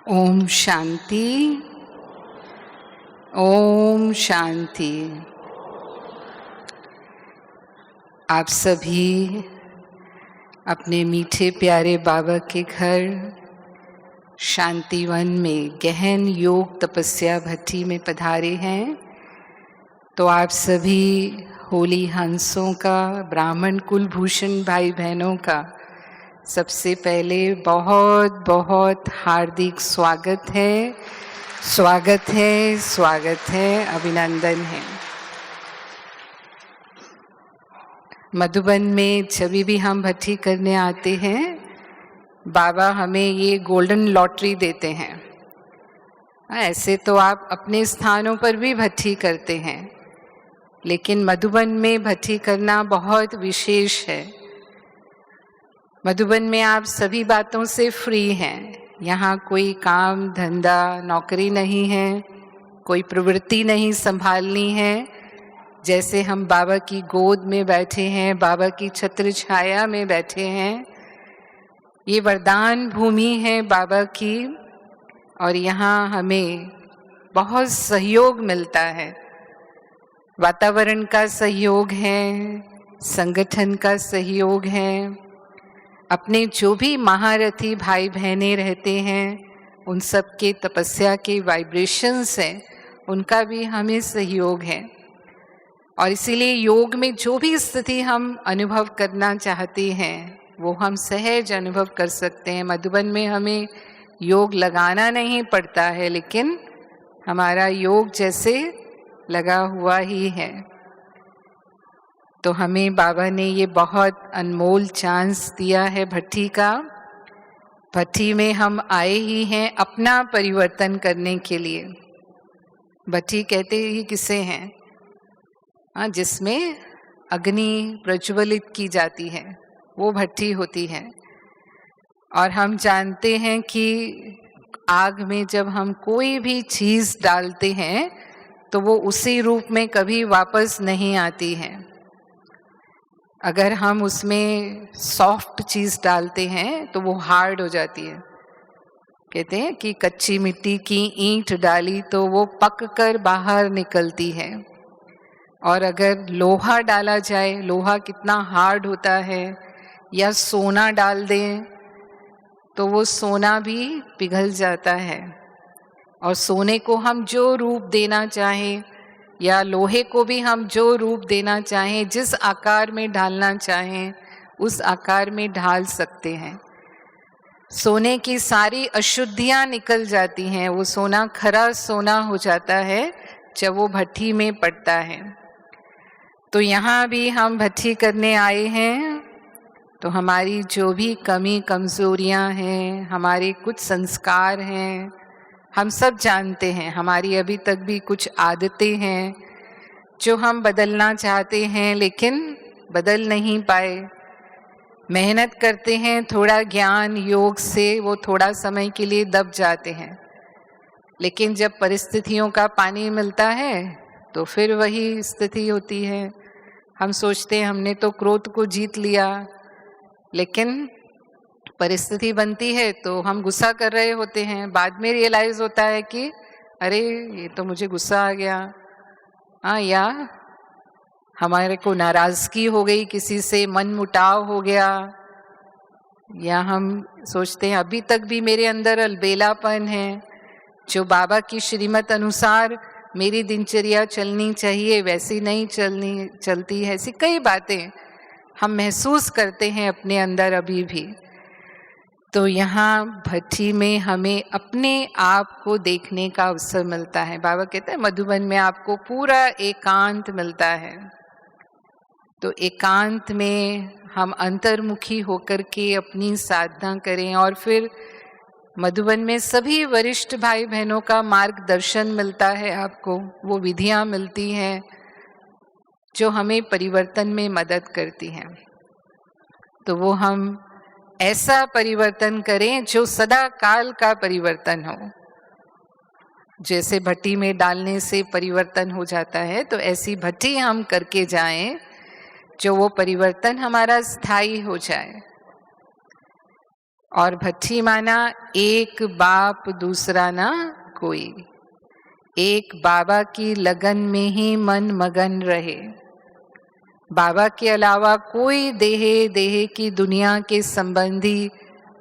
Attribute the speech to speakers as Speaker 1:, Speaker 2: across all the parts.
Speaker 1: ओम शांति। ओम शांति। आप सभी अपने मीठे प्यारे बाबा के घर शांतिवन में गहन योग तपस्या भट्टी में पधारे हैं। तो आप सभी होली हंसों का, ब्राह्मण कुलभूषण भाई बहनों का सबसे पहले बहुत बहुत हार्दिक स्वागत है, स्वागत है, स्वागत है, अभिनंदन है। मधुबन में जब भी हम भट्टी करने आते हैं, बाबा हमें ये गोल्डन लॉटरी देते हैं। ऐसे तो आप अपने स्थानों पर भी भट्टी करते हैं, लेकिन मधुबन में भट्टी करना बहुत विशेष है। मधुबन में आप सभी बातों से फ्री हैं। यहाँ कोई काम धंधा नौकरी नहीं है, कोई प्रवृत्ति नहीं संभालनी है। जैसे हम बाबा की गोद में बैठे हैं, बाबा की छत्र छाया में बैठे हैं। ये वरदान भूमि है बाबा की, और यहाँ हमें बहुत सहयोग मिलता है। वातावरण का सहयोग है, संगठन का सहयोग है। अपने जो भी महारथी भाई बहनें रहते हैं, उन सब के तपस्या के वाइब्रेशंस हैं, उनका भी हमें सहयोग है। और इसीलिए योग में जो भी स्थिति हम अनुभव करना चाहते हैं, वो हम सहज अनुभव कर सकते हैं। मधुबन में हमें योग लगाना नहीं पड़ता है, लेकिन हमारा योग जैसे लगा हुआ ही है। तो हमें बाबा ने ये बहुत अनमोल चांस दिया है भट्टी का। भट्टी में हम आए ही हैं अपना परिवर्तन करने के लिए। भट्टी कहते ही किसे हैं? जिसमें अग्नि प्रज्वलित की जाती है, वो भट्टी होती है। और हम जानते हैं कि आग में जब हम कोई भी चीज़ डालते हैं, तो वो उसी रूप में कभी वापस नहीं आती है। अगर हम उसमें सॉफ्ट चीज़ डालते हैं तो वो हार्ड हो जाती है। कहते हैं कि कच्ची मिट्टी की ईंट डाली तो वो पक कर बाहर निकलती है। और अगर लोहा डाला जाए, लोहा कितना हार्ड होता है, या सोना डाल दें तो वो सोना भी पिघल जाता है। और सोने को हम जो रूप देना चाहें, या लोहे को भी हम जो रूप देना चाहें, जिस आकार में ढालना चाहें, उस आकार में ढाल सकते हैं। सोने की सारी अशुद्धियां निकल जाती हैं। वो सोना खरा सोना हो जाता है जब वो भट्टी में पड़ता है। तो यहाँ भी हम भट्टी करने आए हैं। तो हमारी जो भी कमी कमजोरियां हैं, हमारे कुछ संस्कार हैं, हम सब जानते हैं। हमारी अभी तक भी कुछ आदतें हैं जो हम बदलना चाहते हैं, लेकिन बदल नहीं पाए। मेहनत करते हैं, थोड़ा ज्ञान योग से वो थोड़ा समय के लिए दब जाते हैं, लेकिन जब परिस्थितियों का पानी मिलता है तो फिर वही स्थिति होती है। हम सोचते हैं हमने तो क्रोध को जीत लिया, लेकिन परिस्थिति बनती है तो हम गुस्सा कर रहे होते हैं। बाद में रियलाइज होता है कि अरे ये तो मुझे गुस्सा आ गया। या हमारे को नाराजगी हो गई, किसी से मन मुटाव हो गया, या हम सोचते हैं अभी तक भी मेरे अंदर अलबेलापन है, जो बाबा की श्रीमत अनुसार मेरी दिनचर्या चलनी चाहिए वैसी नहीं चलती है। ऐसी कई बातें हम महसूस करते हैं अपने अंदर अभी भी। तो यहाँ भट्टी में हमें अपने आप को देखने का अवसर मिलता है। बाबा कहते हैं मधुबन में आपको पूरा एकांत मिलता है। तो एकांत में हम अंतर्मुखी होकर के अपनी साधना करें, और फिर मधुबन में सभी वरिष्ठ भाई बहनों का मार्गदर्शन मिलता है आपको। वो विधियां मिलती हैं जो हमें परिवर्तन में मदद करती हैं। तो वो हम ऐसा परिवर्तन करें जो सदा काल का परिवर्तन हो। जैसे भट्टी में डालने से परिवर्तन हो जाता है, तो ऐसी भट्टी हम करके जाएं जो वो परिवर्तन हमारा स्थायी हो जाए। और भट्ठी माना एक बाप दूसरा ना कोई, एक बाबा की लगन में ही मन मगन रहे। बाबा के अलावा कोई देह की दुनिया के संबंधी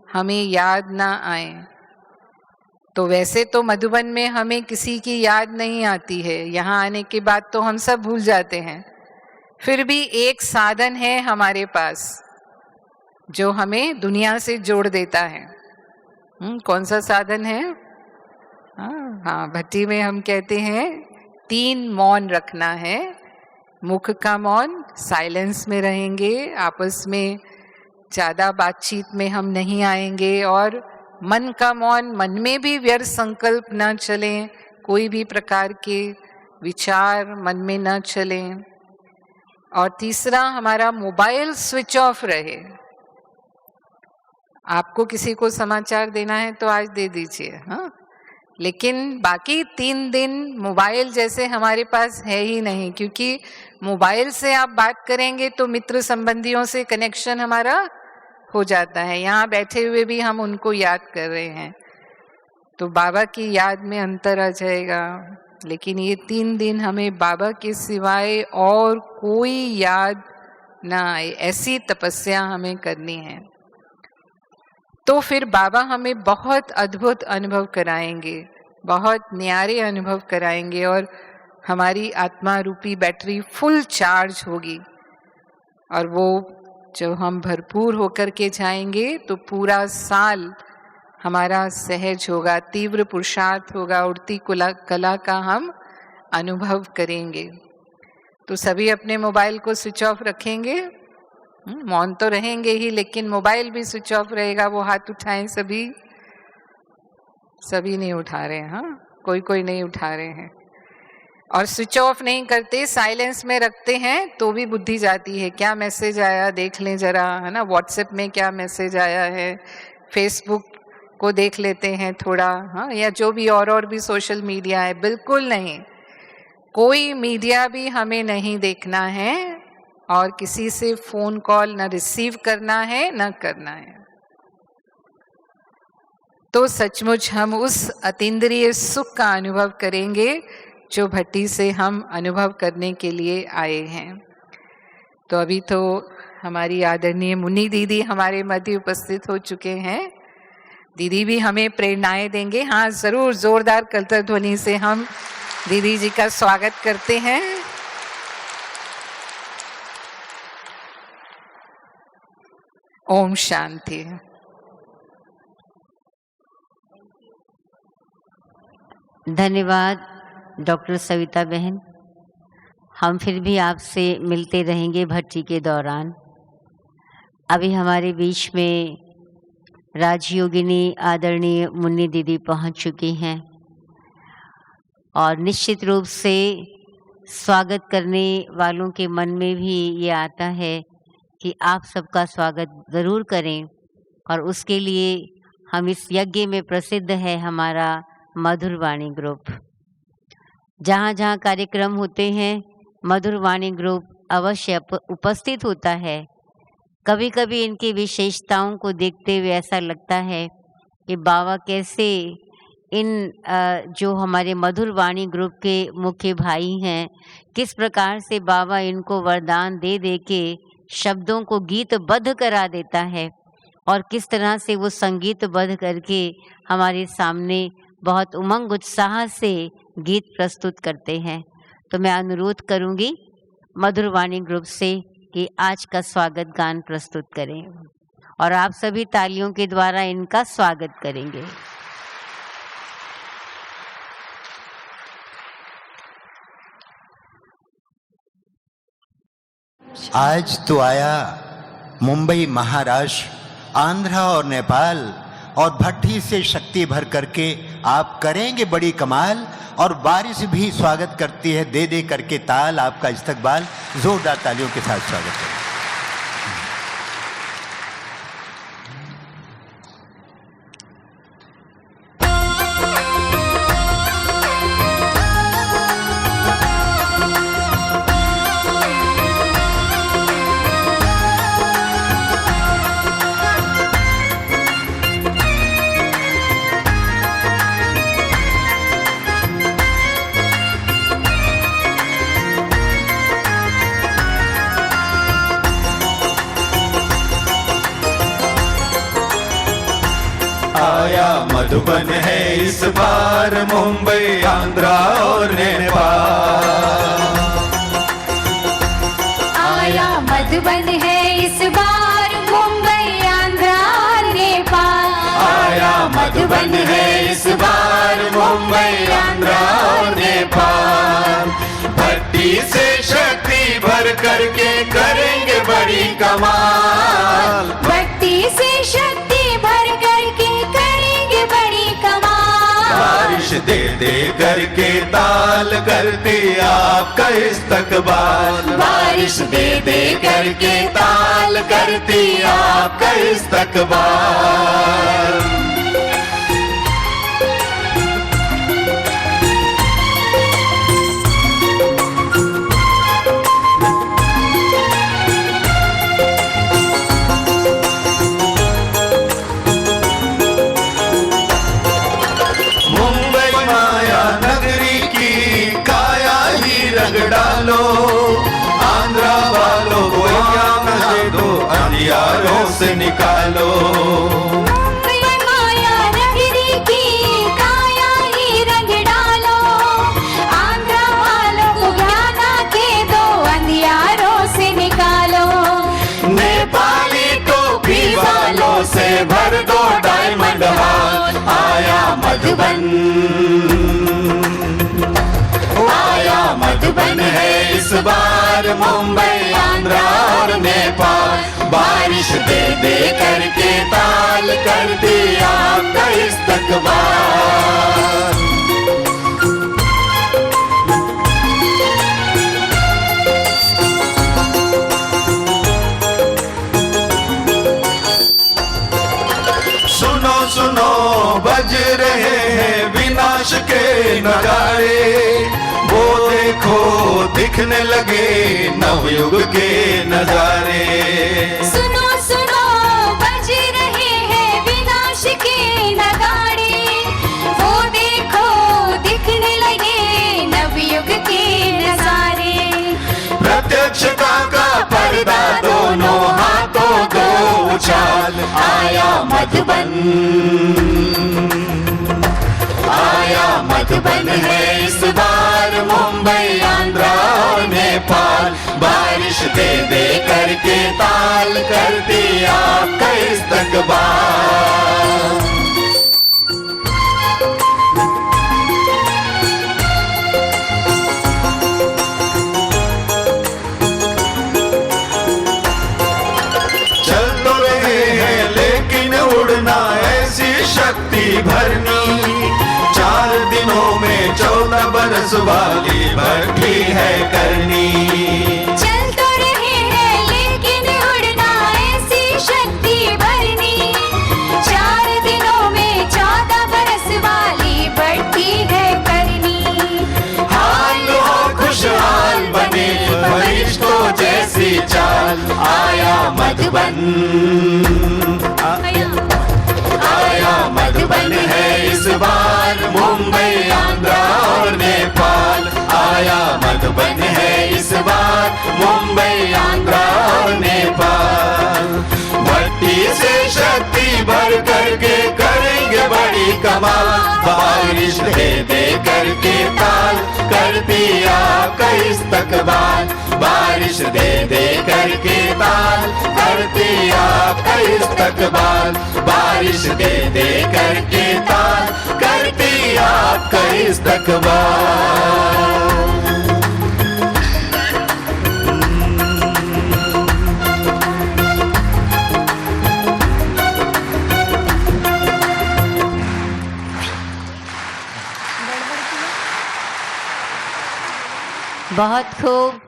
Speaker 1: हमें याद ना आए। तो वैसे तो मधुबन में हमें किसी की याद नहीं आती है, यहाँ आने के बाद तो हम सब भूल जाते हैं। फिर भी एक साधन है हमारे पास जो हमें दुनिया से जोड़ देता है। कौन सा साधन है? हाँ, भट्टी में हम कहते हैं 3 मौन रखना है। मुख का मौन, साइलेंस में रहेंगे, आपस में ज्यादा बातचीत में हम नहीं आएंगे। और मन का मौन, मन में भी व्यर्थ संकल्प न चलें, कोई भी प्रकार के विचार मन में न चलें। और तीसरा, हमारा मोबाइल स्विच ऑफ रहे। आपको किसी को समाचार देना है तो आज दे दीजिए, हाँ, लेकिन बाकी 3 दिन मोबाइल जैसे हमारे पास है ही नहीं, क्योंकि मोबाइल से आप बात करेंगे तो मित्र संबंधियों से कनेक्शन हमारा हो जाता है। यहाँ बैठे हुए भी हम उनको याद कर रहे हैं, तो बाबा की याद में अंतर आ जाएगा। लेकिन ये 3 दिन हमें बाबा के सिवाय और कोई याद ना आए, ऐसी तपस्या हमें करनी है। तो फिर बाबा हमें बहुत अद्भुत अनुभव कराएंगे, बहुत न्यारे अनुभव कराएंगे, और हमारी आत्मा रूपी बैटरी फुल चार्ज होगी। और वो जब हम भरपूर होकर के जाएंगे तो पूरा साल हमारा सहज होगा, तीव्र पुरुषार्थ होगा, उड़ती कला का हम अनुभव करेंगे। तो सभी अपने मोबाइल को स्विच ऑफ रखेंगे, मौन तो रहेंगे ही, लेकिन मोबाइल भी स्विच ऑफ रहेगा। वो हाथ उठाएं सभी, सभी नहीं उठा रहे हैं, हाँ, कोई नहीं उठा रहे हैं। और स्विच ऑफ नहीं करते, साइलेंस में रखते हैं तो भी बुद्धि जाती है, क्या मैसेज आया देख लें जरा, है ना, व्हाट्सएप में क्या मैसेज आया है, फेसबुक को देख लेते हैं थोड़ा, हाँ, या जो भी और भी सोशल मीडिया है। बिल्कुल नहीं, कोई मीडिया भी हमें नहीं देखना है, और किसी से फोन कॉल न रिसीव करना है न करना है। तो सचमुच हम उस अतीन्द्रिय सुख का अनुभव करेंगे जो भट्टी से हम अनुभव करने के लिए आए हैं। तो अभी तो हमारी आदरणीय मुन्नी दीदी हमारे मध्य उपस्थित हो चुके हैं। दीदी भी हमें प्रेरणाएं देंगे। हाँ, जरूर जोरदार करतल ध्वनि से हम दीदी जी का स्वागत करते हैं। ओम शांति।
Speaker 2: धन्यवाद डॉक्टर सविता बहन। हम फिर भी आपसे मिलते रहेंगे भट्टी के दौरान। अभी हमारे बीच में राजयोगिनी आदरणीय मुन्नी दीदी पहुंच चुकी हैं, और निश्चित रूप से स्वागत करने वालों के मन में भी ये आता है कि आप सबका स्वागत ज़रूर करें। और उसके लिए हम इस यज्ञ में प्रसिद्ध है हमारा मधुरवाणी ग्रुप। जहाँ जहाँ कार्यक्रम होते हैं मधुरवाणी ग्रुप अवश्य उपस्थित होता है। कभी कभी इनकी विशेषताओं को देखते हुए ऐसा लगता है कि बाबा कैसे इन जो हमारे मधुरवाणी ग्रुप के मुख्य भाई हैं, किस प्रकार से बाबा इनको वरदान दे दे के शब्दों को गीतबद्ध करा देता है, और किस तरह से वो संगीतबद्ध करके हमारे सामने बहुत उमंग उत्साह से गीत प्रस्तुत करते हैं। तो मैं अनुरोध करूंगी मधुरवाणी ग्रुप से कि आज का स्वागत गान प्रस्तुत करें, और आप सभी तालियों के द्वारा इनका स्वागत करेंगे।
Speaker 3: आज तो आया मुंबई, महाराष्ट्र, आंध्र और नेपाल, और भट्टी से शक्ति भर करके आप करेंगे बड़ी कमाल। और बारिश भी स्वागत करती है, दे दे करके ताल आपका इस्तकबाल। जोरदार तालियों के साथ स्वागत करें।
Speaker 4: मधुबन है इस बार मुंबई आंध्रा और नेपाल।
Speaker 5: आया मधुबन है इस बार मुंबई आंध्रा और नेपाल।
Speaker 4: आया मधुबन है इस बार मुंबई आंध्रा और नेपाल। भट्टी से शक्ति भर करके करेंगे बड़ी कमाल।
Speaker 5: भट्टी से शक्ति भर करके करेंगे बड़ी कमाल।
Speaker 4: बारिश दे दे करके ताल करती आपका इस्तकबाल।
Speaker 5: बारिश दे दे करके
Speaker 4: ताल करती आपका इस्तकबाल। डालो आंध्रा वालों को यहाँ दो अंधियारों से निकालो।
Speaker 5: मुंबई माया नगरी की काया ही रंग डालो। आंध्रा वालों को ज्ञान के दो अंधियारों से निकालो।
Speaker 4: नेपाली टोपी वालों से भर दो डायमंड हाल। आया मधुबन, आया मधुबन है इस बार मुंबई आंध्रा और नेपाल। बारिश दे दे करके ताल करती आपका इस्तकबाल। सुनो सुनो बज रहे हैं विनाश के नगाड़े। वो देखो दिखने लगे नवयुग के नजारे।
Speaker 5: सुनो सुनो बज रहे हैं विनाश के नगाड़े। वो देखो दिखने लगे नवयुग के नजारे।
Speaker 4: प्रत्यक्षता का पर्दा दोनों हाथों दो उछाल। आया मधुबन, आया मधुबन है इस बार मुंबई आंध्रा और नेपाल। बारिश दे दे करके ताल करती आपका इस्तकबाल। चल तो रहे हैं लेकिन उड़ना ऐसी शक्ति भरनी। 4 दिनों में 14 बरस वाली भट्टी है करनी।
Speaker 5: चल तो रहे हैं लेकिन उड़ना ऐसी शक्ति भरनी। 4 दिनों में 14 बरस वाली भट्टी है करनी।
Speaker 4: हाल हो खुशहाल बने फरिश्तों जैसी चाल। आया मधुबन, आया मधुबन है इस बार मुंबई आंध्रा और नेपाल। आया मधुबन है इस बार मुंबई आंध्रा और नेपाल। भट्टी से शक्ति भर करके करेंगे बड़ी कमाल। बारिश दे दे करके ताल करती आपका इस्तकबाल। बारिश दे दे करके ताल करती आपका इस्तकबाल। बारिश दे दे करके ताल करती आपका इस्तकबाल।
Speaker 2: बहुत खूब।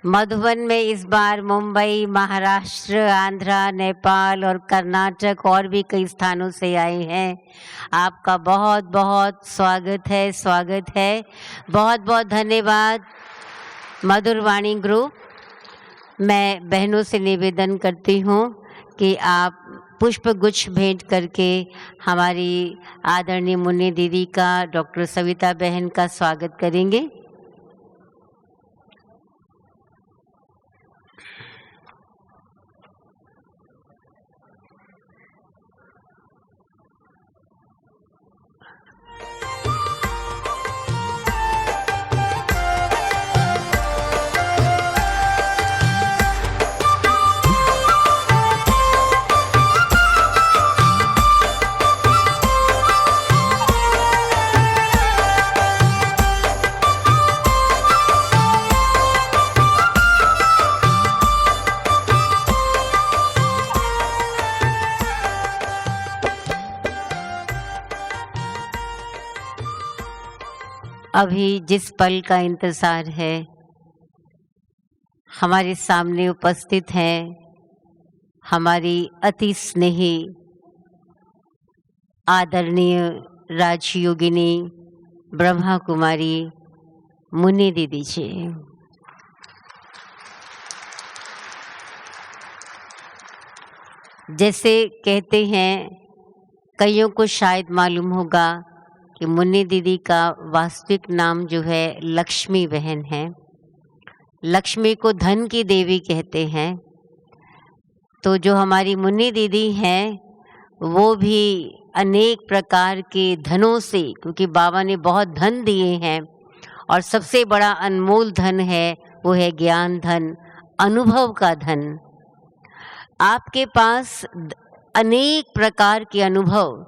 Speaker 2: मधुबन में इस बार मुंबई, महाराष्ट्र, आंध्रा, नेपाल और कर्नाटक और भी कई स्थानों से आए हैं। आपका बहुत बहुत स्वागत है, स्वागत है। बहुत बहुत धन्यवाद मधुर वाणी ग्रुप। मैं बहनों से निवेदन करती हूँ कि आप पुष्प गुच्छ भेंट करके हमारी आदरणीय मुन्नी दीदी का, डॉक्टर सविता बहन का स्वागत करेंगे। अभी जिस पल का इंतज़ार है, हमारे सामने उपस्थित हैं हमारी अति स्नेही आदरणीय राजयोगिनी ब्रह्मा कुमारी मुन्नी दीदी जी। जैसे कहते हैं, कईयों को शायद मालूम होगा कि मुन्नी दीदी का वास्तविक नाम जो है लक्ष्मी बहन है। लक्ष्मी को धन की देवी कहते हैं। तो जो हमारी मुन्नी दीदी हैं वो भी अनेक प्रकार के धनों से, क्योंकि बाबा ने बहुत धन दिए हैं और सबसे बड़ा अनमोल धन है वो है ज्ञान धन, अनुभव का धन। आपके पास अनेक प्रकार के अनुभव,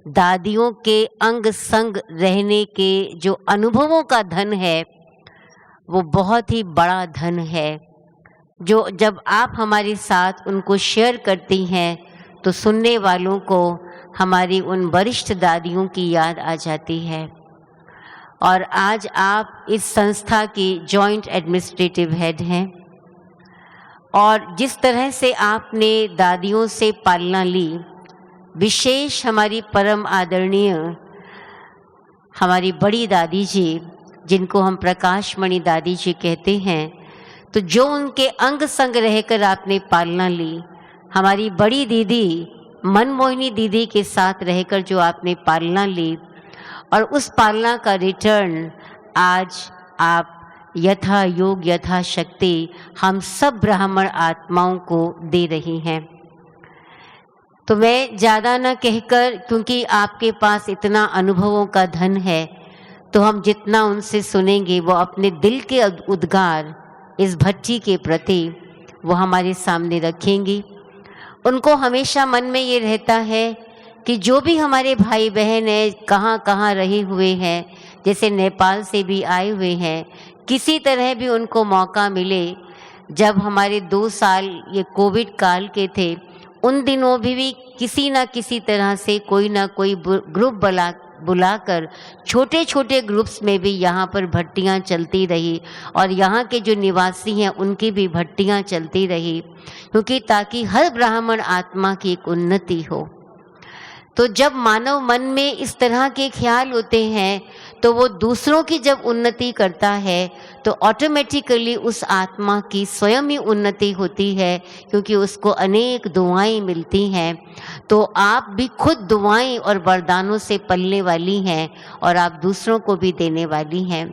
Speaker 2: दादियों के अंग संग रहने के जो अनुभवों का धन है वो बहुत ही बड़ा धन है, जो जब आप हमारे साथ उनको शेयर करती हैं तो सुनने वालों को हमारी उन वरिष्ठ दादियों की याद आ जाती है। और आज आप इस संस्था की जॉइंट एडमिनिस्ट्रेटिव हेड हैं और जिस तरह से आपने दादियों से पालना ली, विशेष हमारी परम आदरणीय हमारी बड़ी दादी जी, जिनको हम प्रकाशमणि दादी जी कहते हैं, तो जो उनके अंग संग रहकर आपने पालना ली, हमारी बड़ी दीदी मनमोहिनी दीदी के साथ रहकर जो आपने पालना ली, और उस पालना का रिटर्न आज आप यथा योग यथा शक्ति हम सब ब्राह्मण आत्माओं को दे रही हैं। तो मैं ज़्यादा न कहकर, क्योंकि आपके पास इतना अनुभवों का धन है, तो हम जितना उनसे सुनेंगे वो अपने दिल के उद्गार इस भट्टी के प्रति वो हमारे सामने रखेंगी। उनको हमेशा मन में ये रहता है कि जो भी हमारे भाई बहन हैं, कहाँ कहाँ रहे हुए हैं, जैसे नेपाल से भी आए हुए हैं, किसी तरह भी उनको मौका मिले। जब हमारे 2 साल ये कोविड काल के थे, उन दिनों भी किसी ना किसी तरह से कोई ना कोई ग्रुप बुलाकर छोटे छोटे ग्रुप्स में भी यहाँ पर भट्टियाँ चलती रही और यहाँ के जो निवासी हैं उनकी भी भट्टियाँ चलती रही, क्योंकि ताकि हर ब्राह्मण आत्मा की एक उन्नति हो। तो जब मानव मन में इस तरह के ख्याल होते हैं तो वो दूसरों की जब उन्नति करता है तो ऑटोमेटिकली उस आत्मा की स्वयं ही उन्नति होती है, क्योंकि उसको अनेक दुआएं मिलती हैं। तो आप भी खुद दुआएं और वरदानों से पलने वाली हैं और आप दूसरों को भी देने वाली हैं।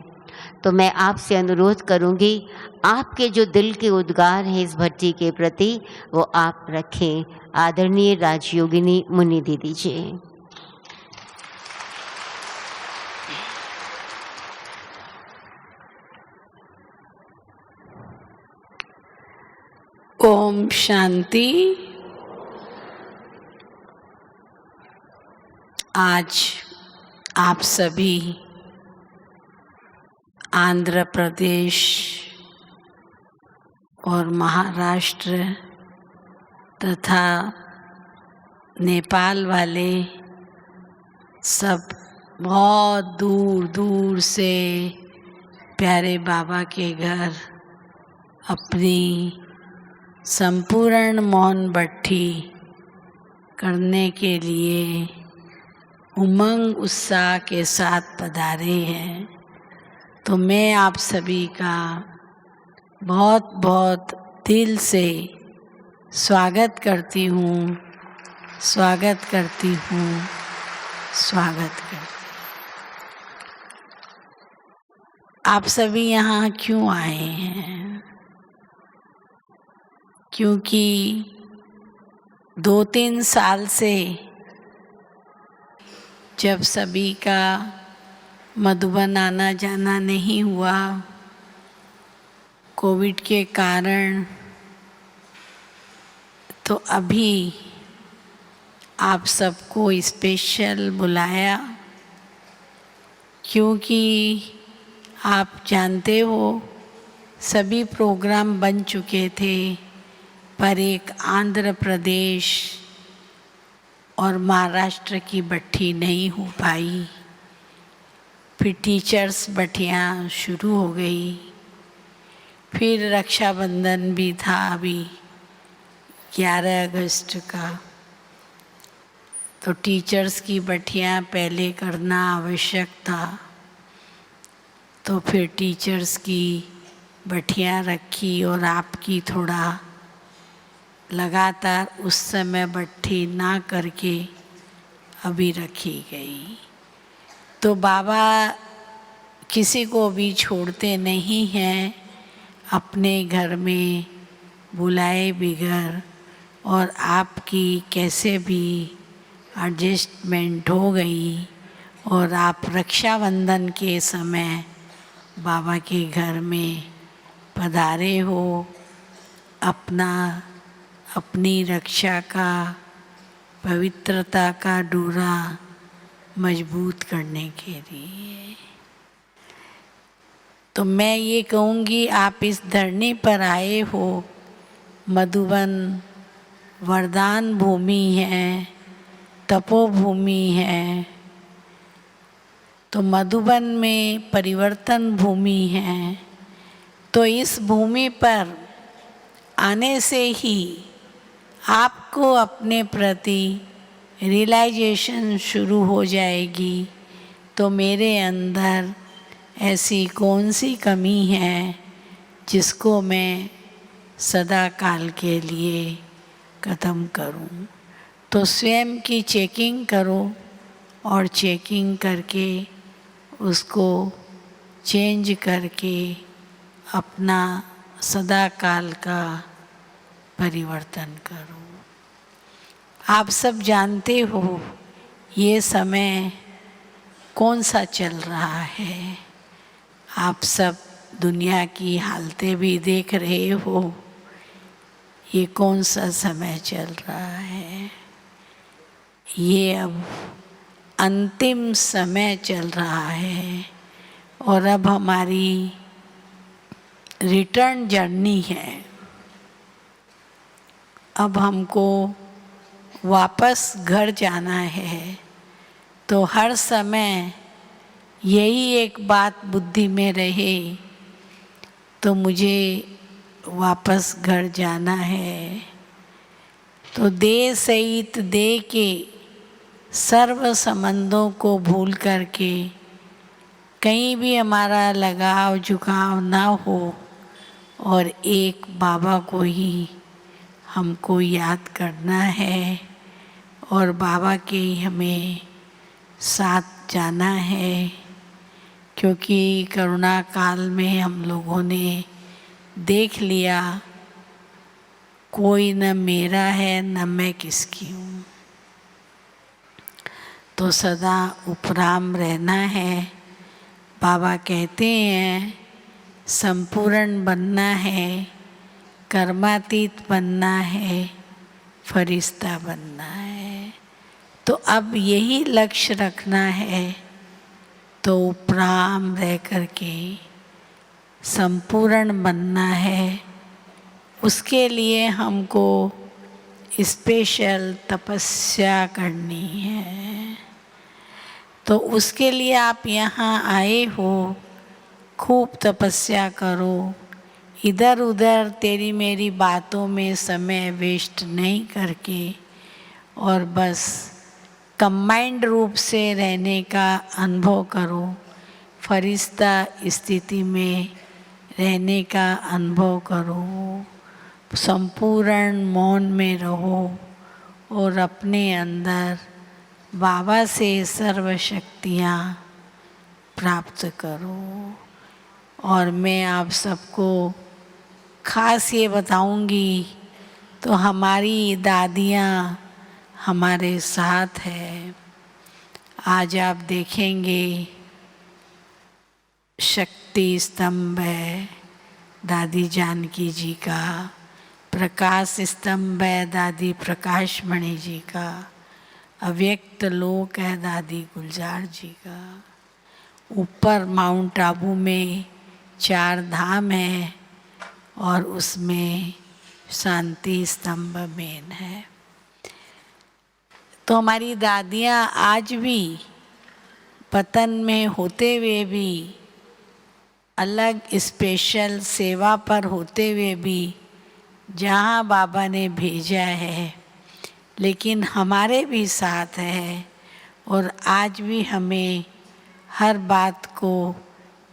Speaker 2: तो मैं आपसे अनुरोध करूंगी, आपके जो दिल के उद्गार हैं इस भट्टी के प्रति वो आप रखें। आदरणीय राजयोगिनी मुन्नी दीदी जी।
Speaker 1: ओम शांति। आज आप सभी आंध्र प्रदेश और महाराष्ट्र तथा नेपाल वाले सब बहुत दूर दूर से प्यारे बाबा के घर अपनी संपूर्ण मौन भट्टी करने के लिए उमंग उत्साह के साथ पधारे हैं। तो मैं आप सभी का बहुत बहुत दिल से स्वागत करती हूँ, स्वागत करती हूँ, स्वागत करती हूँ। आप सभी यहाँ क्यों आए हैं? क्योंकि 2-3 साल से जब सभी का मधुबन आना जाना नहीं हुआ कोविड के कारण, तो अभी आप सबको स्पेशल बुलाया, क्योंकि आप जानते हो सभी प्रोग्राम बन चुके थे, पर एक आंध्र प्रदेश और महाराष्ट्र की भट्टी नहीं हो पाई।
Speaker 6: फिर टीचर्स बटियाँ शुरू हो गई, फिर रक्षाबंधन भी था अभी 11 अगस्त का, तो टीचर्स की बटियाँ पहले करना आवश्यक था। तो फिर टीचर्स की बटियाँ रखी और आपकी थोड़ा लगातार उस समय बट्ठी ना करके अभी रखी गई। तो बाबा किसी को भी छोड़ते नहीं हैं, अपने घर में बुलाए बिगर, और आपकी कैसे भी एडजस्टमेंट हो गई और आप रक्षाबंधन के समय बाबा के घर में पधारे हो अपनी रक्षा का, पवित्रता का डोरा मजबूत करने के लिए। तो मैं ये कहूँगी, आप इस धरनी पर आए हो, मधुबन वरदान भूमि है, तपोभूमि है, तो मधुबन में परिवर्तन भूमि है। तो इस भूमि पर आने से ही आपको अपने प्रति रियलाइजेशन शुरू हो जाएगी, तो मेरे अंदर ऐसी कौन सी कमी है जिसको मैं सदा काल के लिए ख़त्म करूं। तो स्वयं की चेकिंग करो और चेकिंग करके उसको चेंज करके अपना सदा काल का परिवर्तन करो। आप सब जानते हो ये समय कौन सा चल रहा है, आप सब दुनिया की हालतें भी देख रहे हो, ये कौन सा समय चल रहा है। ये अब अंतिम समय चल रहा है और अब हमारी रिटर्न जर्नी है। अब हमको वापस घर जाना है। तो हर समय यही एक बात बुद्धि में रहे, तो मुझे वापस घर जाना है। तो देह सहित देह के सर्व संबंधों को भूल करके कहीं भी हमारा लगाव झुकाव ना हो और एक बाबा को ही हमको याद करना है और बाबा के ही हमें साथ जाना है। क्योंकि करुणा काल में हम लोगों ने देख लिया, कोई न मेरा है न मैं किसकी हूँ। तो सदा उपराम रहना है। बाबा कहते हैं संपूर्ण बनना है, कर्मातीत बनना है, फरिश्ता बनना है। तो अब यही लक्ष्य रखना है। तो उपराम रह करके संपूर्ण बनना है। उसके लिए हमको स्पेशल तपस्या करनी है। तो उसके लिए आप यहाँ आए हो, खूब तपस्या करो। इधर उधर तेरी मेरी बातों में समय वेस्ट नहीं करके और बस कंबाइंड रूप से रहने का अनुभव करो। फरिश्ता स्थिति में रहने का अनुभव करो। संपूर्ण मौन में रहो और अपने अंदर बाबा से सर्व शक्तियाँ प्राप्त करो। और मैं आप सबको खास ये बताऊंगी, तो हमारी दादियाँ हमारे साथ है। आज आप देखेंगे शक्ति स्तंभ है दादी जानकी जी का, प्रकाश स्तंभ है दादी प्रकाश मणि जी का, अव्यक्त लोक है दादी गुलजार जी का। ऊपर माउंट आबू में 4 धाम है और उसमें शांति स्तंभ मेन है। तो हमारी दादियाँ आज भी पतन में होते हुए भी, अलग स्पेशल सेवा पर होते हुए भी जहाँ बाबा ने भेजा है, लेकिन हमारे भी साथ है और आज भी हमें हर बात को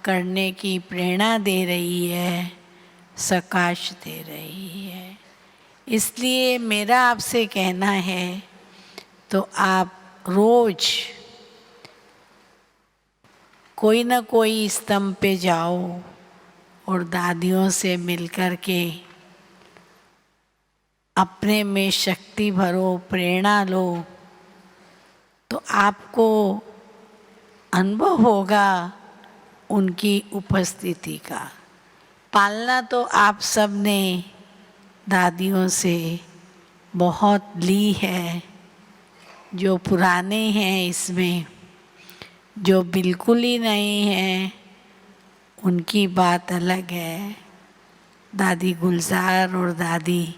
Speaker 6: करने की प्रेरणा दे रही है, सकाश दे रही है। इसलिए मेरा आपसे कहना है तो आप रोज कोई ना कोई स्तंभ पे जाओ और दादियों से मिलकर के अपने में शक्ति भरो, प्रेरणा लो, तो आपको अनुभव होगा उनकी उपस्थिति का। पालना तो आप सब ने दादियों से बहुत ली है, जो पुराने हैं इसमें, जो बिल्कुल ही नहीं हैं उनकी बात अलग है। दादी गुलजार और दादी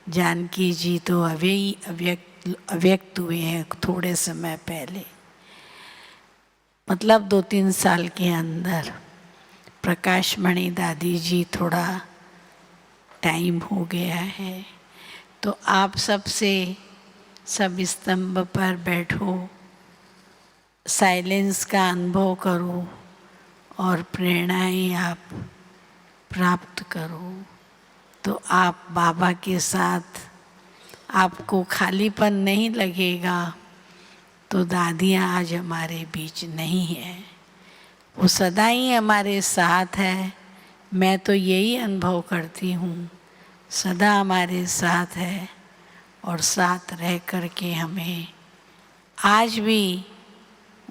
Speaker 6: जानकी जी तो अव्यक्त हुए हैं थोड़े समय पहले, मतलब 2-3 साल के अंदर। प्रकाशमणि दादी जी थोड़ा टाइम हो गया है। तो आप सबसे सब स्तंभ पर बैठो, साइलेंस का अनुभव करो और प्रेरणाएं आप प्राप्त करो, तो आप बाबा के साथ आपको खालीपन नहीं लगेगा। तो दादियाँ आज हमारे बीच नहीं है, वो सदा ही हमारे साथ है। मैं तो यही अनुभव करती हूँ, सदा हमारे साथ है और साथ रह कर के हमें आज भी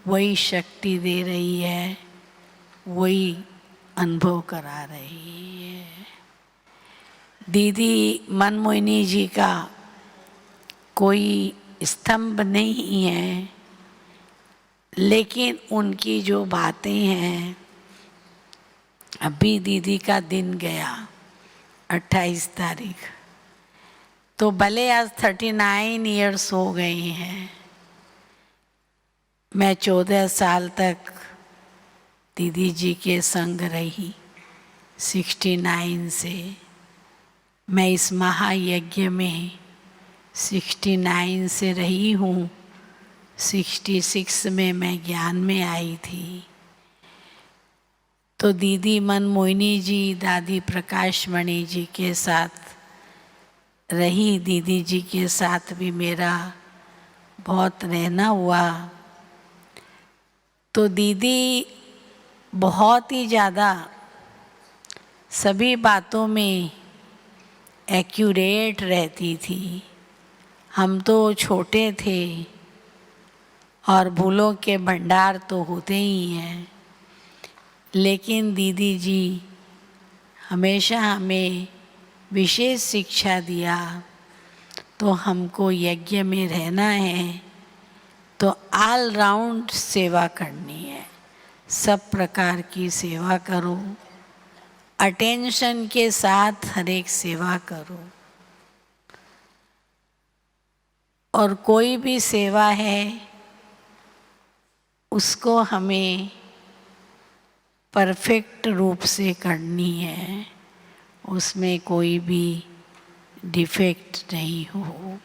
Speaker 6: वही शक्ति दे रही है, वही अनुभव करा रही है। दीदी मनमोहिनी जी का कोई स्तंभ नहीं है, लेकिन उनकी जो बातें हैं, अभी दीदी का दिन गया 28 तारीख, तो भले आज 39 इयर्स हो गए हैं। मैं 14 साल तक दीदी जी के संग रही, 69 से। मैं इस महायज्ञ में 69 से रही हूँ। 66 में मैं ज्ञान में आई थी। तो दीदी मनमोहिनी जी, दादी प्रकाशमणि जी के साथ रही। दीदी जी के साथ भी मेरा बहुत रहना हुआ। तो दीदी बहुत ही ज़्यादा सभी बातों में एक्यूरेट रहती थी। हम तो छोटे थे और भूलों के भंडार तो होते ही हैं, लेकिन दीदी जी हमेशा हमें विशेष शिक्षा दिया। तो हमको यज्ञ में रहना है तो ऑल राउंड सेवा करनी है, सब प्रकार की सेवा करो, अटेंशन के साथ हर एक सेवा करो। और कोई भी सेवा है उसको हमें परफेक्ट रूप से करनी है, उसमें कोई भी डिफेक्ट नहीं हो।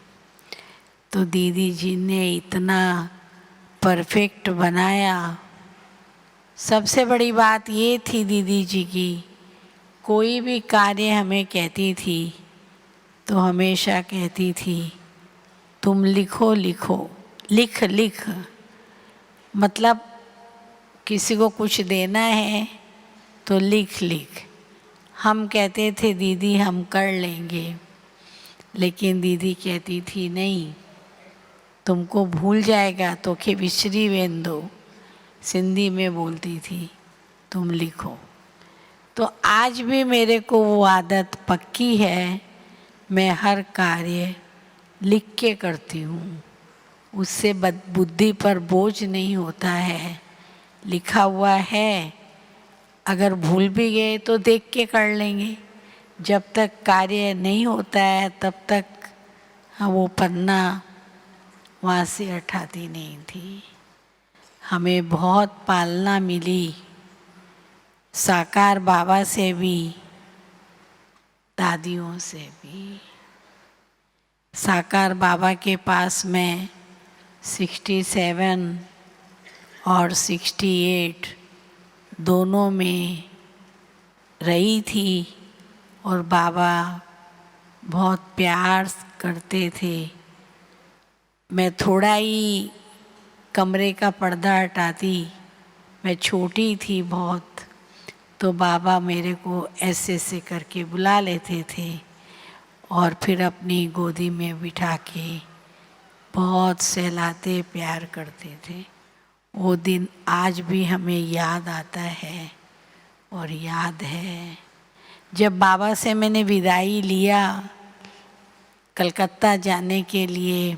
Speaker 6: तो दीदी जी ने इतना परफेक्ट बनाया। सबसे बड़ी बात ये थी दीदी जी की, कोई भी कार्य हमें कहती थी तो हमेशा कहती थी तुम लिखो लिखो, लिख लिख। मतलब किसी को कुछ देना है तो लिख लिख। हम कहते थे दीदी हम कर लेंगे, लेकिन दीदी कहती थी नहीं, तुमको भूल जाएगा तो के विसरी वेंदो, सिंधी में बोलती थी, तुम लिखो। तो आज भी मेरे को वो आदत पक्की है, मैं हर कार्य लिख के करती हूँ। उससे बुद्धि पर बोझ नहीं होता है, लिखा हुआ है। अगर भूल भी गए तो देख के कर लेंगे, जब तक कार्य नहीं होता है तब तक वो पन्ना वहाँ से हटाती नहीं थी। हमें बहुत पालना मिली, साकार बाबा से भी, दादियों से भी। साकार बाबा के पास मैं 67 और 68 दोनों में रही थी और बाबा बहुत प्यार करते थे। मैं थोड़ा ही कमरे का पर्दा हटाती, मैं छोटी थी बहुत, तो बाबा मेरे को ऐसे ऐसे करके बुला लेते थे और फिर अपनी गोदी में बिठा के बहुत सहलाते प्यार करते थे। वो दिन आज भी हमें याद आता है और याद है जब बाबा से मैंने विदाई लिया कलकत्ता जाने के लिए,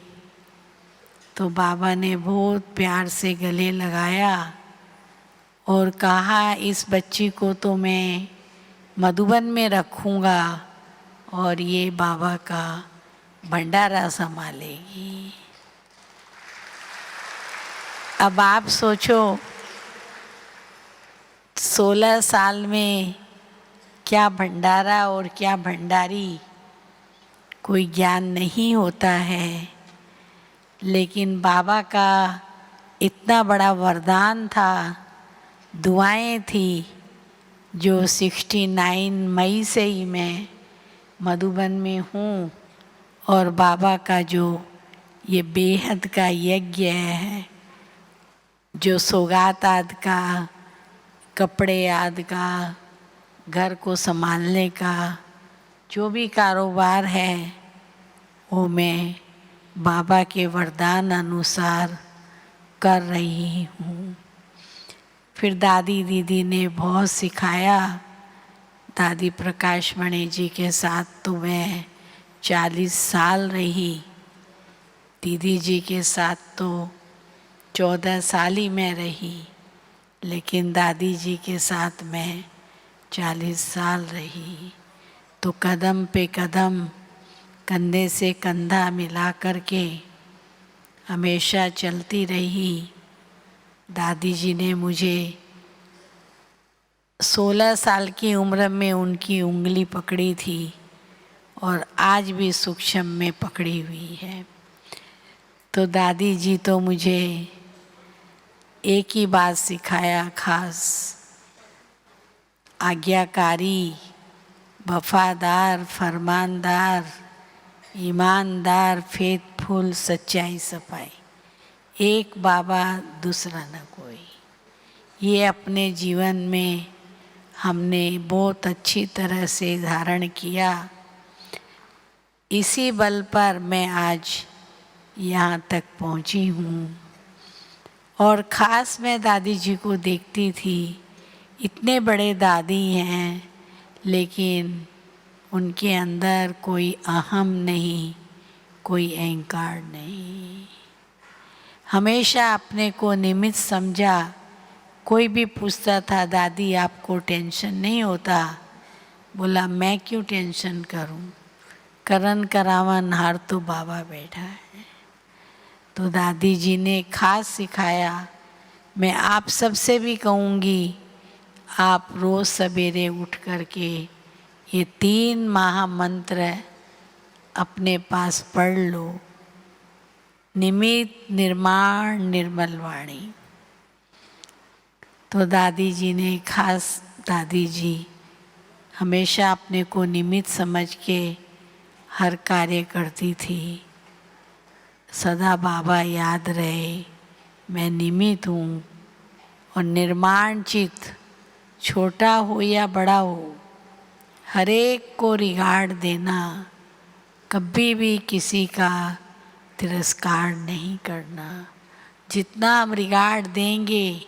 Speaker 6: तो बाबा ने बहुत प्यार से गले लगाया और कहा इस बच्ची को तो मैं मधुबन में रखूँगा और ये बाबा का भंडारा संभालेगी। अब आप सोचो 16 साल में क्या भंडारा और क्या भंडारी, कोई ज्ञान नहीं होता है, लेकिन बाबा का इतना बड़ा वरदान था, दुआएं थी, जो 69 मई से ही मैं मधुबन में हूँ और बाबा का जो ये बेहद का यज्ञ है, जो सौगात आदि का, कपड़े आदि का, घर को संभालने का जो भी कारोबार है, वो मैं बाबा के वरदान अनुसार कर रही हूँ। फिर दादी दीदी ने बहुत सिखाया। दादी प्रकाश मणि जी के साथ तो मैं 40 साल रही, दीदी जी के साथ तो 14 साल ही मैं रही, लेकिन दादी जी के साथ मैं 40 साल रही। तो कदम पे कदम, कंधे से कंधा मिला कर के हमेशा चलती रही। दादी जी ने मुझे 16 साल की उम्र में उनकी उंगली पकड़ी थी और आज भी सूक्ष्म में पकड़ी हुई है। तो दादी जी तो मुझे एक ही बात सिखाया खास, आज्ञाकारी, वफादार, फरमानदार, ईमानदार, फेथफुल, सच्चाई सफाई, एक बाबा दूसरा न कोई। ये अपने जीवन में हमने बहुत अच्छी तरह से धारण किया। इसी बल पर मैं आज यहाँ तक पहुँची हूँ। और ख़ास मैं दादी जी को देखती थी, इतने बड़े दादी हैं, लेकिन उनके अंदर कोई अहम नहीं, कोई अहंकार नहीं। हमेशा अपने को निमित्त समझा। कोई भी पूछता था दादी आपको टेंशन नहीं होता? बोला मैं क्यों टेंशन करूं, करन करावन हार तो बाबा बैठा है। तो दादी जी ने खास सिखाया। मैं आप सबसे भी कहूँगी, आप रोज़ सवेरे उठ कर के ये 3 महामंत्र अपने पास पढ़ लो। निमित्त, निर्माण, निर्मल वाणी। तो दादी जी ने खास, दादी जी हमेशा अपने को निमित्त समझ के हर कार्य करती थी। सदा बाबा याद रहे, मैं निमित्त हूँ। और निर्माण चित्त, छोटा हो या बड़ा हो, हर एक को रिगार्ड देना, कभी भी किसी का तिरस्कार नहीं करना। जितना हम रिगार्ड देंगे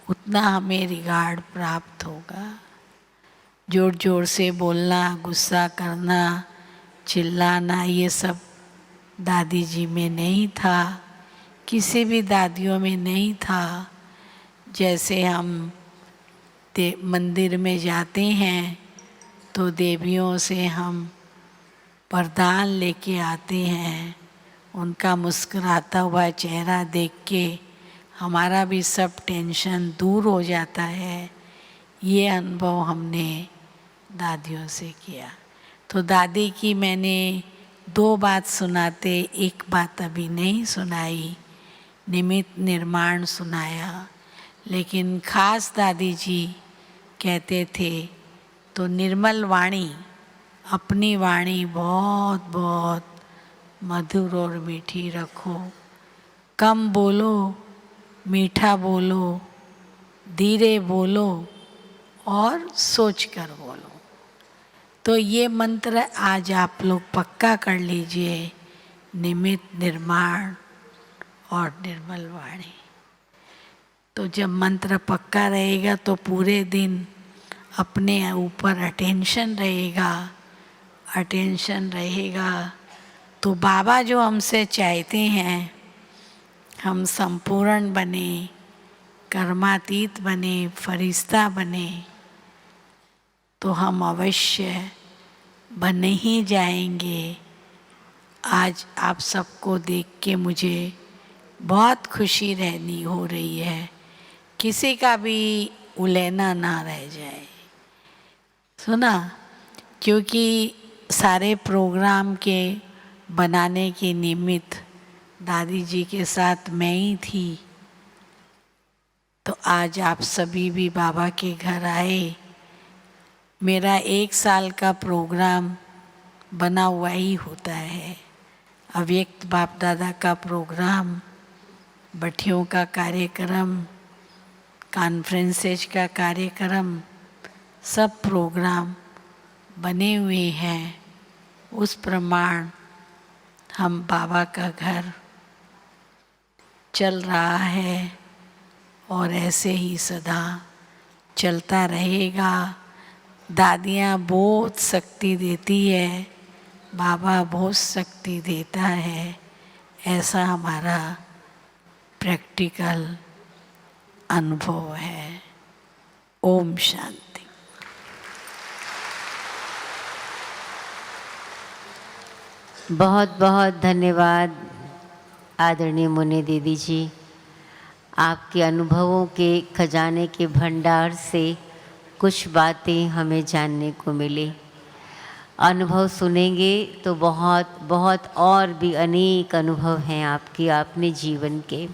Speaker 6: उतना हमें रिगार्ड प्राप्त होगा। जोर जोर से बोलना, गुस्सा करना, चिल्लाना, ये सब दादी जी में नहीं था, किसी भी दादियों में नहीं था। जैसे हम मंदिर में जाते हैं तो देवियों से हम वरदान लेके आते हैं, उनका मुस्कुराता हुआ चेहरा देख के हमारा भी सब टेंशन दूर हो जाता है। ये अनुभव हमने दादियों से किया। तो दादी की मैंने 2 बात सुनाते, एक बात अभी नहीं सुनाई, निमित्त निर्माण सुनाया। लेकिन खास दादी जी कहते थे तो निर्मल वाणी, अपनी वाणी बहुत बहुत मधुर और मीठी रखो, कम बोलो, मीठा बोलो, धीरे बोलो और सोच कर बोलो। तो ये मंत्र आज आप लोग पक्का कर लीजिए, निमित्त निर्माण और निर्मल वाणी। तो जब मंत्र पक्का रहेगा तो पूरे दिन अपने ऊपर अटेंशन रहेगा। तो बाबा जो हमसे चाहते हैं हम संपूर्ण बने, कर्मातीत बने, फरिश्ता बने, तो हम अवश्य बन ही जाएंगे। आज आप सबको देख के मुझे बहुत खुशी हो रही है। किसी का भी उलेना ना रह जाए, सुना, क्योंकि सारे प्रोग्राम के बनाने के निमित्त दादी जी के साथ मैं ही थी। तो आज आप सभी भी बाबा के घर आए। मेरा 1 साल का प्रोग्राम बना हुआ ही होता है। अव्यक्त बाप दादा का प्रोग्राम, भट्टियों का कार्यक्रम, कॉन्फ्रेंसेज का कार्यक्रम, सब प्रोग्राम बने हुए हैं। उस प्रमाण हम बाबा का घर चल रहा है और ऐसे ही सदा चलता रहेगा। दादियाँ बहुत शक्ति देती है, बाबा बहुत शक्ति देता है, ऐसा हमारा प्रैक्टिकल अनुभव है। ओम शांति।
Speaker 2: बहुत बहुत धन्यवाद आदरणीय मुनि दीदी जी। आपके अनुभवों के खजाने के भंडार से कुछ बातें हमें जानने को मिली। अनुभव सुनेंगे तो बहुत बहुत और भी अनेक अनुभव हैं आपके, आपने जीवन के।